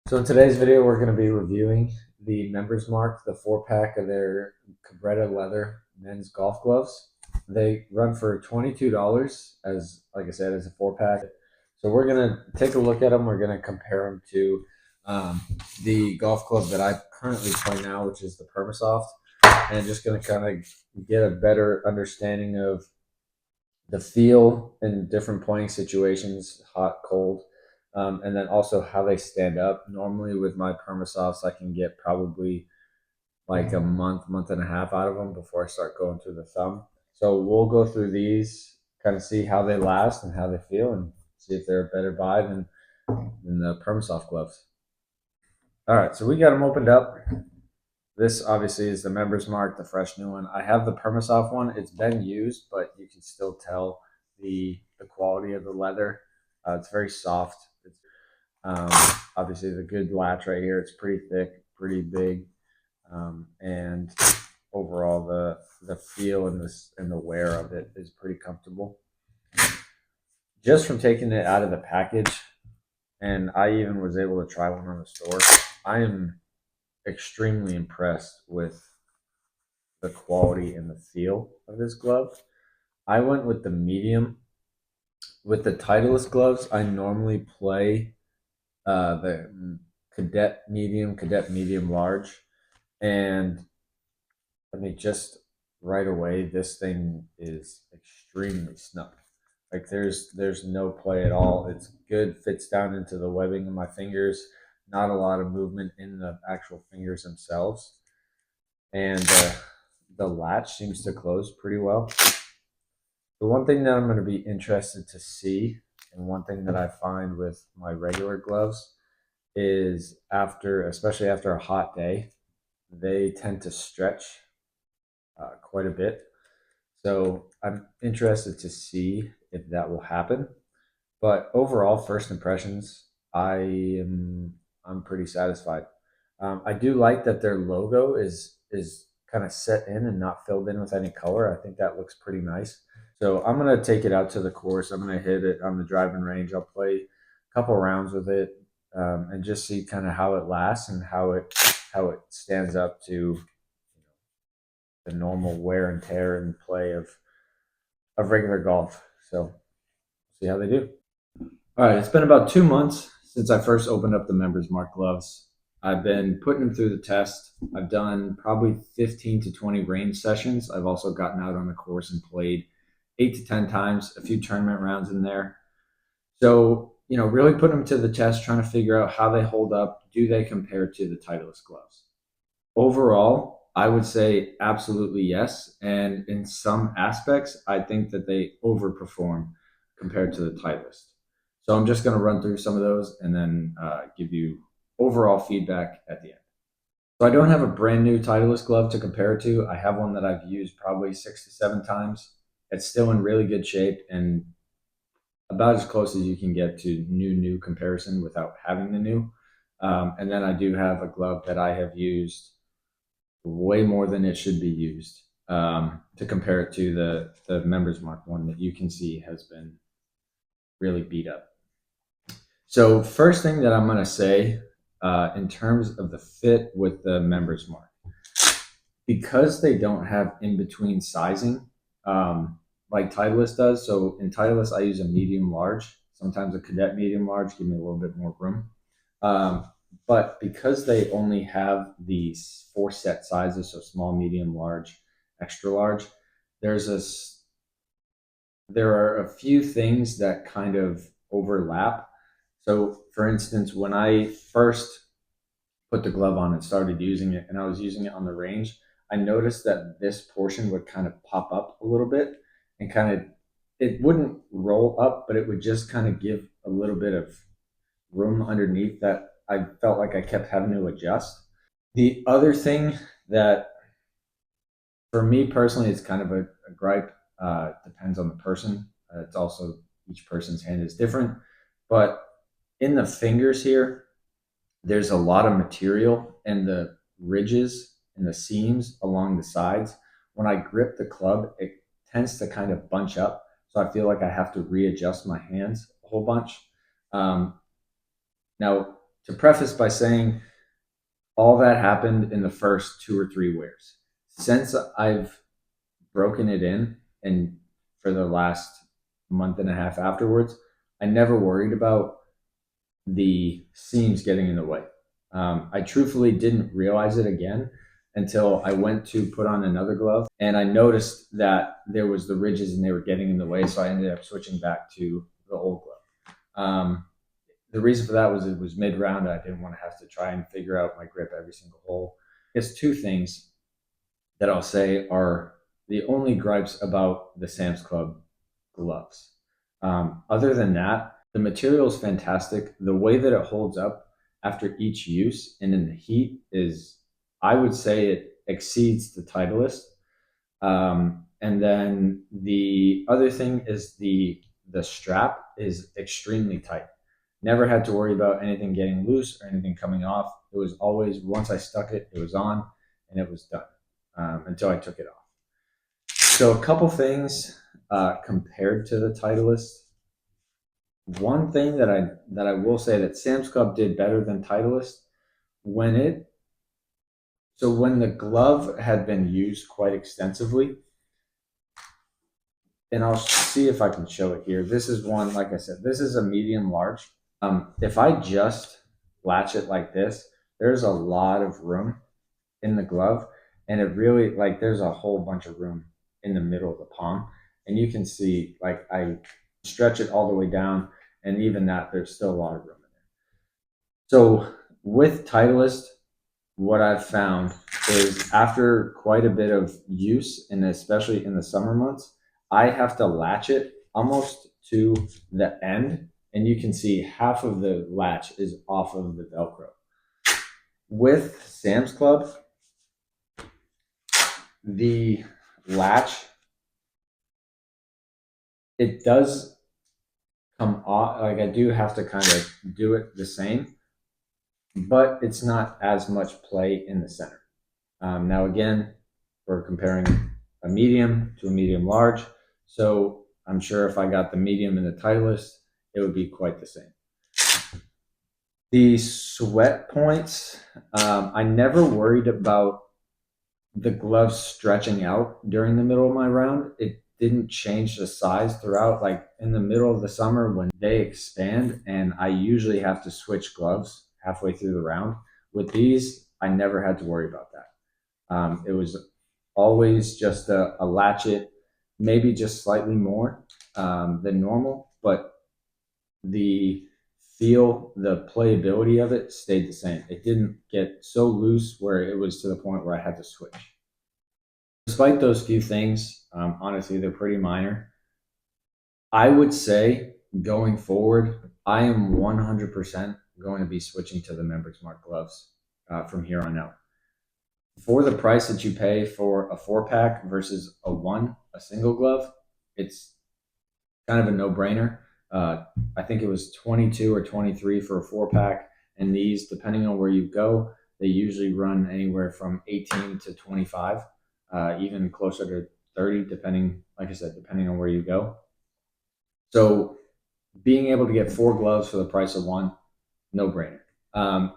So in today's video, we're going to be reviewing the Members Mark, the 4-pack of their Cabrera Leather men's golf gloves. They run for $22 as, like I said, as a 4-pack. So we're going to take a look at them. We're going to compare them to the golf club that I currently play now, which is the Perma-soft, and just going to kind of get a better understanding of the feel in different playing situations, hot, cold, and then also how they stand up. Normally with my Permasofts, I can get probably like a month and a half out of them before I start going through the thumb. So we'll go through these, kind of see how they last and how they feel, and see if they're a better buy than the Permasoft gloves. All right, so we got them opened up. This obviously is the Members Mark, the fresh new one. I have the Permasoft one. It's been used, but you can still tell the quality of the leather. It's very soft. It's um, obviously the good latch right here. It's pretty thick, pretty big, and overall the feel and the wear of it is pretty comfortable. Just from taking it out of the package, and I even was able to try one on the store. I am extremely impressed with the quality and the feel of this glove. I went with the medium. With the Titleist gloves, I normally play the cadet medium large, and I mean just right away, this thing is extremely snug. Like there's no play at all. It's good, fits down into the webbing of my fingers. Not a lot of movement in the actual fingers themselves, and the latch seems to close pretty well. The one thing that I'm going to be interested to see, and one thing that I find with my regular gloves, is especially after a hot day, they tend to stretch quite a bit. So I'm interested to see if that will happen. But overall, first impressions, I'm pretty satisfied. I do like that their logo is kind of set in and not filled in with any color. I think that looks pretty nice. So I'm gonna take it out to the course. I'm gonna hit it on the driving range. I'll play a couple rounds with it, and just see kind of how it lasts and how it stands up to the normal wear and tear and play of regular golf. So see how they do. All right, it's been about 2 months since I first opened up the Members Mark gloves. I've been putting them through the test. I've done probably 15 to 20 range sessions. I've also gotten out on the course and played 8 to 10 times, a few tournament rounds in there. So, really putting them to the test, trying to figure out how they hold up. Do they compare to the Titleist gloves? Overall, I would say absolutely yes. And in some aspects, I think that they overperform compared to the Titleist. So I'm just going to run through some of those and then give you overall feedback at the end. So I don't have a brand new Titleist glove to compare it to. I have one that I've used probably 6 to 7 times. It's still in really good shape and about as close as you can get to new comparison without having the new. And then I do have a glove that I have used way more than it should be used, to compare it to the Members Mark one that you can see has been really beat up. So first thing that I'm going to say, in terms of the fit with the Members Mark, because they don't have in between sizing, like Titleist does. So in Titleist, I use a medium large, sometimes a cadet medium large, give me a little bit more room. But because they only have these 4 set sizes, so small, medium, large, extra large, there are a few things that kind of overlap. So for instance, when I first put the glove on and started using it, and I was using it on the range, I noticed that this portion would kind of pop up a little bit and kind of, it wouldn't roll up, but it would just kind of give a little bit of room underneath that I felt like I kept having to adjust. The other thing that, for me personally, it's kind of a gripe. Depends on the person. It's also, each person's hand is different. But in the fingers here, there's a lot of material, and the ridges and the seams along the sides. When I grip the club, it tends to kind of bunch up. So I feel like I have to readjust my hands a whole bunch. Now, To preface by saying all that happened in the first 2 or 3 wears. Since I've broken it in, and for the last month and a half afterwards, I never worried about the seams getting in the way. I truthfully didn't realize it again until I went to put on another glove, and I noticed that there was the ridges and they were getting in the way, so I ended up switching back to the old glove. The reason for that was it was mid-round. I didn't want to have to try and figure out my grip every single hole. I guess two things that I'll say are the only gripes about the Sam's Club gloves. Other than that, the material is fantastic. The way that it holds up after each use and in the heat is, I would say, it exceeds the Titleist. And then the other thing is the strap is extremely tight. Never had to worry about anything getting loose or anything coming off. It was always, once I stuck it, it was on and it was done until I took it off. So a couple things compared to the Titleist. One thing that I will say that Sam's Club did better than Titleist when when the glove had been used quite extensively, and I'll see if I can show it here. This is one, like I said, this is a medium large. If I just latch it like this, there's a lot of room in the glove, and it really, like, there's a whole bunch of room in the middle of the palm, and you can see, like, I stretch it all the way down, and even that, there's still a lot of room in there. So with Titleist, what I've found is after quite a bit of use, and especially in the summer months, I have to latch it almost to the end, and you can see half of the latch is off of the Velcro. With Sam's Club, the latch, it does come off, like I do have to kind of do it the same, but it's not as much play in the center. Now again, we're comparing a medium to a medium large, so I'm sure if I got the medium in the Titleist, it would be quite the same. The sweat points, I never worried about the gloves stretching out during the middle of my round. It didn't change the size throughout. Like in the middle of the summer when they expand, and I usually have to switch gloves halfway through the round. With these, I never had to worry about that. It was always just a latchet, maybe just slightly more than normal, but the feel, the playability of it stayed the same. It didn't get so loose where it was to the point where I had to switch. Despite those few things, honestly, they're pretty minor. I would say going forward, I am 100% going to be switching to the Members Mark gloves from here on out. For the price that you pay for a 4-pack versus a single glove, it's kind of a no-brainer. I think it was 22 or 23 for a 4-pack, and these, depending on where you go, they usually run anywhere from 18 to 25, even closer to 30, depending, like I said, depending on where you go. So being able to get 4 gloves for the price of one, no-brainer.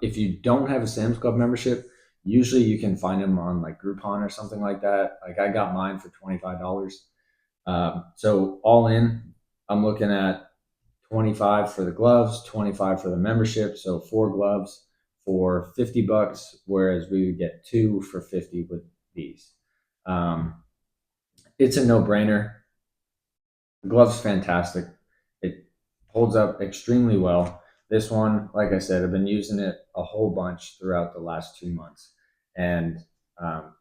If you don't have a Sam's Club membership, usually you can find them on like Groupon or something like that. Like I got mine for $25. So all in, I'm looking at 25 for the gloves, 25 for the membership. So 4 gloves for $50, whereas we would get 2 for 50 with these. It's a no-brainer. The glove's fantastic. It holds up extremely well. This one, like I said, I've been using it a whole bunch throughout the last 2 months. And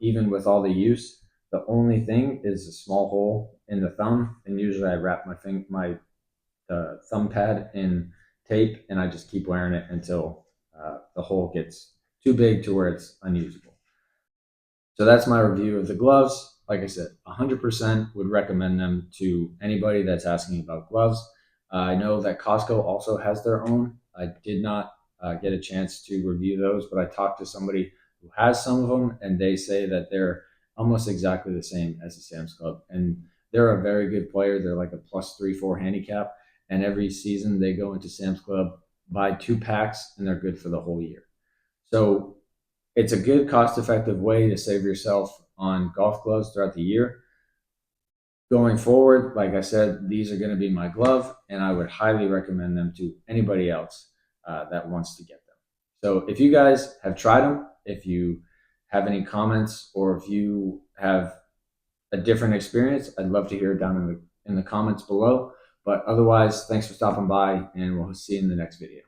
even with all the use, the only thing is a small hole in the thumb. And usually I wrap my thumb pad in tape, and I just keep wearing it until the hole gets too big to where it's unusable. So that's my review of the gloves. Like I said, 100% would recommend them to anybody that's asking about gloves. I know that Costco also has their own. I did not get a chance to review those, but I talked to somebody who has some of them, and they say that they're almost exactly the same as the Sam's Club. And they're a very good player. They're like a +3-4 handicap. And every season they go into Sam's Club buy 2 packs and they're good for the whole year. So it's a good cost-effective way to save yourself on golf gloves throughout the year. Going forward, like I said, these are going to be my glove, and I would highly recommend them to anybody else that wants to get them. So if you guys have tried them, if you have any comments, or if you have a different experience, I'd love to hear it down in the comments below. But otherwise, thanks for stopping by, and we'll see you in the next video.